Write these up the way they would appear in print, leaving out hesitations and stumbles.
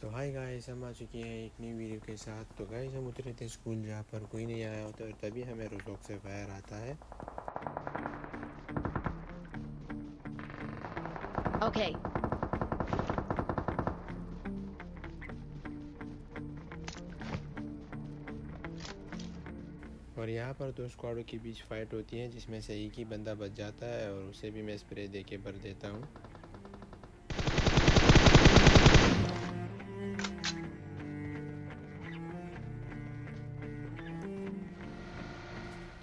तो hi guys, हम आ चुके हैं एक नई वीडियो के साथ। तो गाइस, हम उतरे थे स्कूल जहाँ पर कोई नहीं आया होता और तभी हमें रोज़ोक से फायर आता है। Okay. और यहाँ पर दो स्क्वाडों के बीच फाइट होती है जिसमें से एक ही बंदा बच जाता है और उसे भी मैं स्प्रे दे के भर देता हूँ।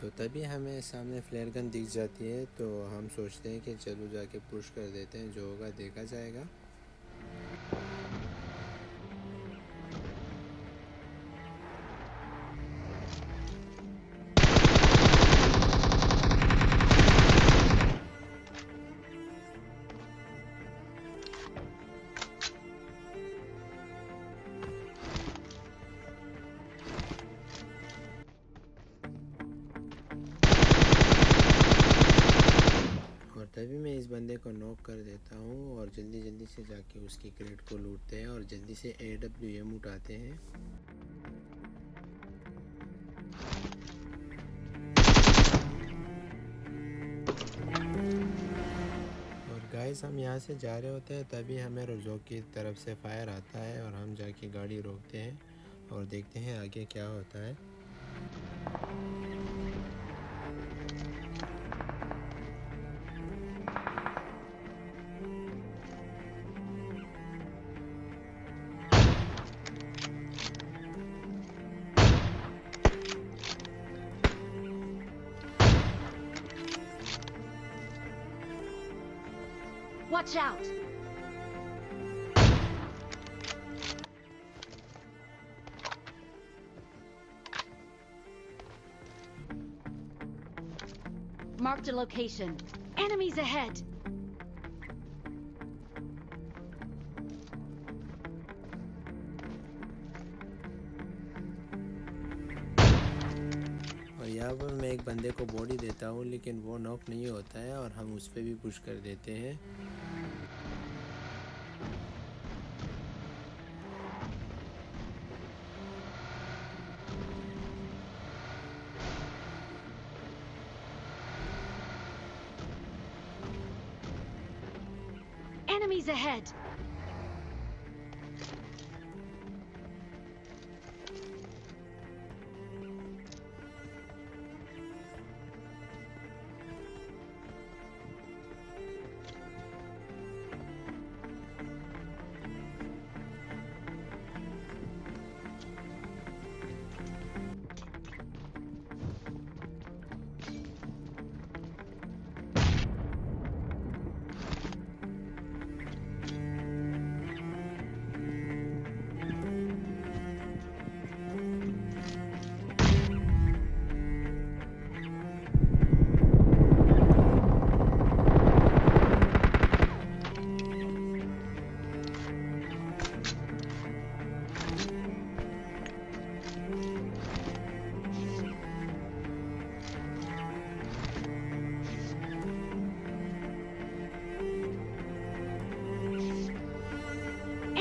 तो तभी हमें सामने फ्लेयर गन दिख जाती है, तो हम सोचते हैं कि चलो जाके पुश कर देते हैं, जो होगा देखा जाएगा। और तभी मैं इस बंदे को नॉक कर देता हूँ और जल्दी जल्दी से जाके उसकी क्रेट को लूटते हैं और जल्दी से AWM उठाते हैं। और गाइस, हम यहाँ से जा रहे होते हैं तभी हमें रोज़ोक की तरफ से फायर आता है और हम जाके गाड़ी रोकते हैं और देखते हैं आगे क्या होता है। Watch out! Marked a location. Enemies ahead! और यहाँ पर मैं एक बंदे को बॉडी देता हूँ लेकिन वो नॉक नहीं होता है और हम उस पर भी पुश कर देते हैं। Enemies ahead!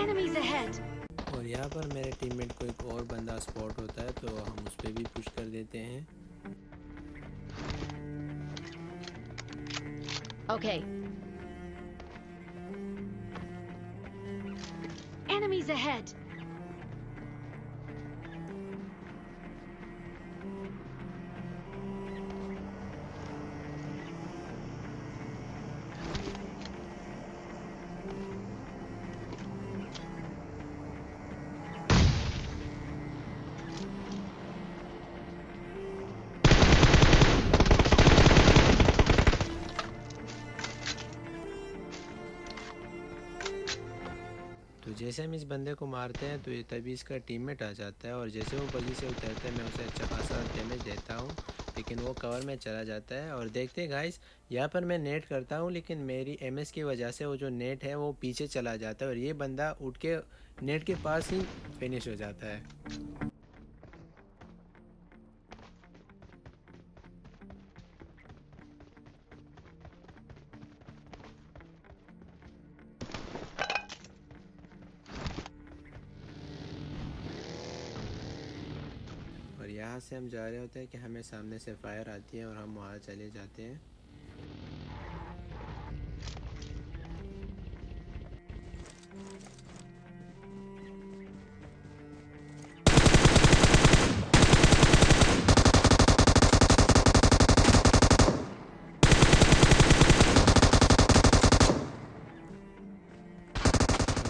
Enemies ahead! और यहाँ पर मेरे टीममेट को एक और बंदा स्पॉट होता है तो हम उस पर भी पुश कर देते हैं। Okay. Enemies ahead! तो जैसे हम इस बंदे को मारते हैं तो ये तभी इसका टीममेट आ जाता है और जैसे वो बगी से उतरता है मैं उसे अच्छा खासा डैमेज देता हूँ, लेकिन वो कवर में चला जाता है। और देखते हैं गाइस, यहाँ पर मैं नेट करता हूँ लेकिन मेरी MS की वजह से वो जो नेट है वो पीछे चला जाता है और ये बंदा उठ के नेट के पास ही फिनिश हो जाता है। और यहाँ से हम जा रहे होते हैं कि हमें सामने से फायर आती है और हम वहाँ चले जाते हैं।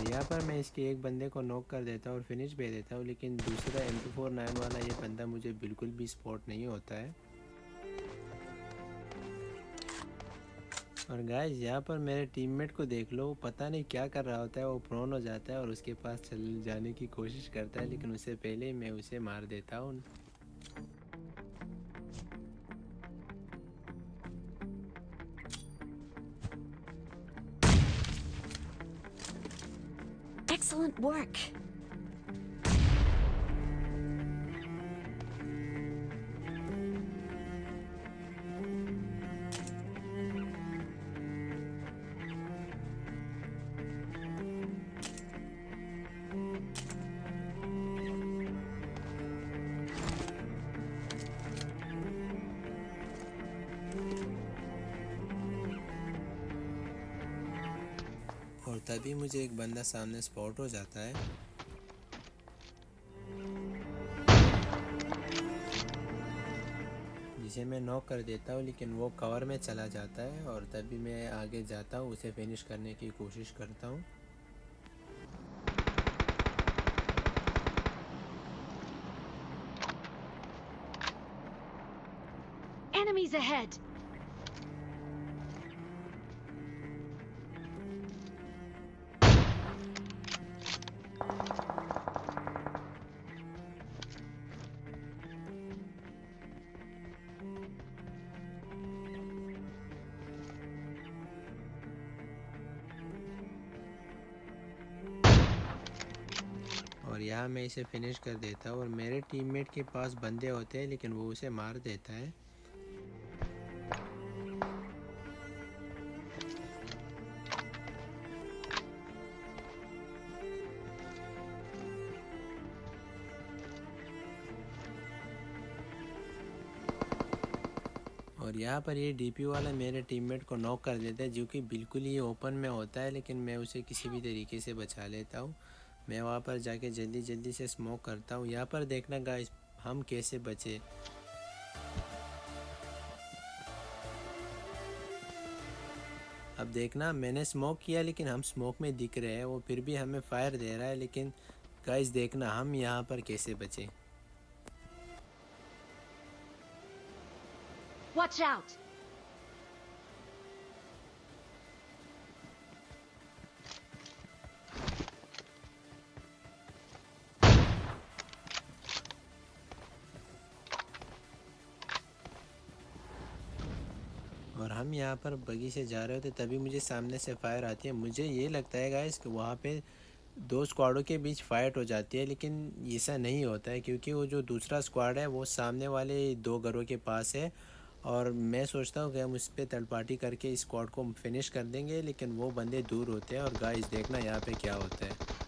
यहाँ पर मैं इसके एक बंदे को नॉक कर देता हूँ और फिनिश भेज देता हूँ, लेकिन दूसरा M249 वाला ये बंदा मुझे बिल्कुल भी स्पॉट नहीं होता है। और गाइस यहाँ पर मेरे टीममेट को देख लो, वो पता नहीं क्या कर रहा होता है, वो प्रोन हो जाता है और उसके पास चल जाने की कोशिश करता है, लेकिन उससे पहले ही मैं उसे मार देता हूँ। Excellent work. और तभी मुझे एक बंदा सामने स्पॉट हो जाता है। जिसे मैं नॉक कर देता हूँ, लेकिन वो कवर में चला जाता है और तभी मैं आगे जाता हूँ, उसे फिनिश करने की कोशिश करता हूँ। Enemies ahead. और यहाँ मैं इसे फिनिश कर देता हूँ और मेरे टीममेट के पास बंदे होते हैं, लेकिन वो उसे मार देता है। और यहाँ पर ये डीपी वाला मेरे टीममेट को नॉक कर देता है, जो कि बिल्कुल ही ओपन में होता है, लेकिन मैं उसे किसी भी तरीके से बचा लेता हूँ। मैं वहाँ पर जाके जल्दी जल्दी से स्मोक करता हूँ। यहाँ पर देखना गाइस, हम कैसे बचे। अब देखना, मैंने स्मोक किया लेकिन हम स्मोक में दिख रहे हैं, वो फिर भी हमें फायर दे रहा है, लेकिन गाइस देखना हम यहाँ पर कैसे बचे। Watch out. और हम यहाँ पर बगी से जा रहे होते तभी मुझे सामने से फायर आती है। मुझे ये लगता है गाइस कि वहाँ पे दो स्क्वाडों के बीच फाइट हो जाती है, लेकिन ऐसा नहीं होता है, क्योंकि वो जो दूसरा स्क्वाड है वो सामने वाले दो घरों के पास है। और मैं सोचता हूँ कि हम उस पर तलपाटी करके इस स्क्वाड को फिनिश कर देंगे, लेकिन वो बंदे दूर होते हैं। और गाइस देखना यहाँ पे क्या होता है।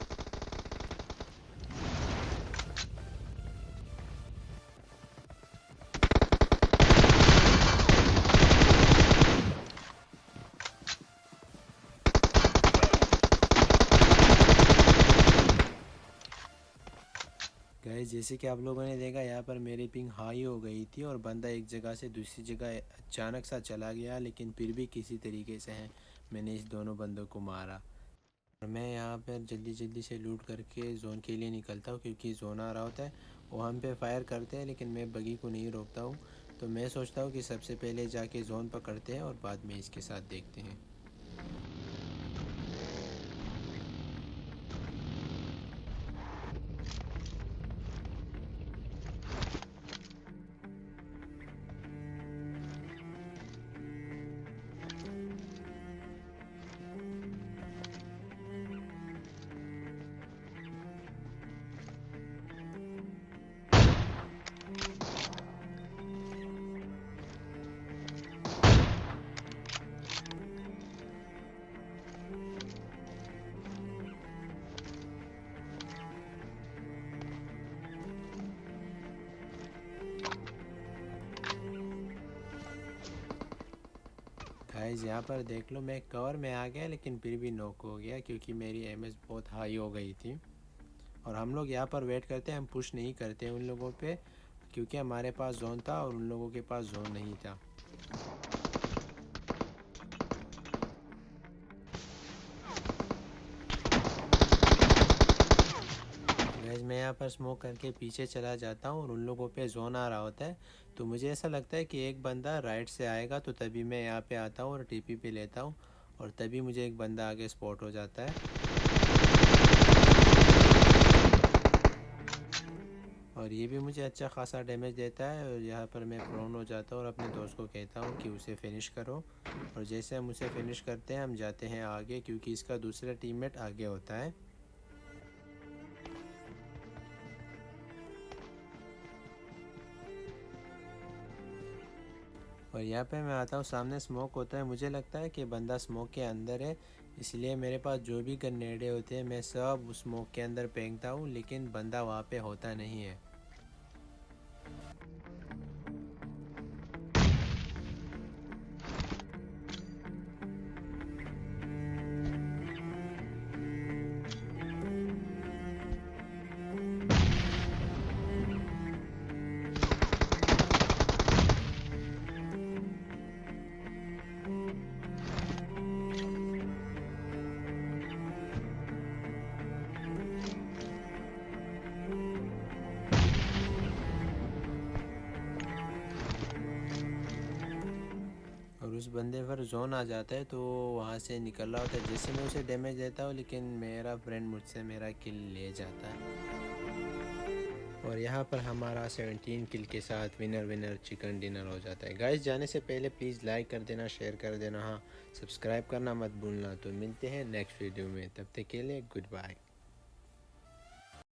गाइस जैसे कि आप लोगों ने देखा, यहाँ पर मेरी पिंग हाई हो गई थी और बंदा एक जगह से दूसरी जगह अचानक सा चला गया, लेकिन फिर भी किसी तरीके से है मैंने इस दोनों बंदों को मारा। और मैं यहाँ पर जल्दी जल्दी से लूट करके जोन के लिए निकलता हूँ, क्योंकि जोन आ रहा होता है। वो हम पे फायर करते हैं, लेकिन मैं बगी को नहीं रोकता हूँ। तो मैं सोचता हूँ कि सबसे पहले जाके जोन पकड़ते हैं और बाद में इसके साथ देखते हैं। गाइस यहाँ पर देख लो, मैं कवर में आ गया लेकिन फिर भी नॉक हो गया क्योंकि मेरी एमएस बहुत हाई हो गई थी। और हम लोग यहाँ पर वेट करते हैं, हम पुश नहीं करते उन लोगों पे क्योंकि हमारे पास जोन था और उन लोगों के पास जोन नहीं था। गाइस मैं यहाँ पर स्मोक करके पीछे चला जाता हूँ और उन लोगों पे जोन आ रहा होता है, तो मुझे ऐसा लगता है कि एक बंदा राइट से आएगा, तो तभी मैं यहाँ पे आता हूँ और टीपी पे लेता हूँ और तभी मुझे एक बंदा आगे स्पॉट हो जाता है और ये भी मुझे अच्छा खासा डैमेज देता है। और यहाँ पर मैं प्रोन हो जाता हूँ और अपने दोस्त को कहता हूँ कि उसे फिनिश करो। और जैसे हम उसे फिनिश करते हैं हम जाते हैं आगे क्योंकि इसका दूसरा टीममेट आगे होता है। और यहाँ पे मैं आता हूँ, सामने स्मोक होता है, मुझे लगता है कि बंदा स्मोक के अंदर है, इसलिए मेरे पास जो भी ग्रेनेडे होते हैं मैं सब उस स्मोक के अंदर फेंकता हूँ, लेकिन बंदा वहाँ पे होता नहीं है। और उस बंदे पर जोन आ जाता है तो वहाँ से निकल रहा होता है, जैसे मैं उसे डैमेज देता हूँ लेकिन मेरा फ्रेंड मुझसे मेरा किल ले जाता है। और यहाँ पर हमारा 17 किल के साथ विनर विनर चिकन डिनर हो जाता है। गाइस जाने से पहले प्लीज़ लाइक कर देना, शेयर कर देना, हाँ सब्सक्राइब करना मत भूलना। तो मिलते हैं नेक्स्ट वीडियो में, तब तक के लिए गुड बाय।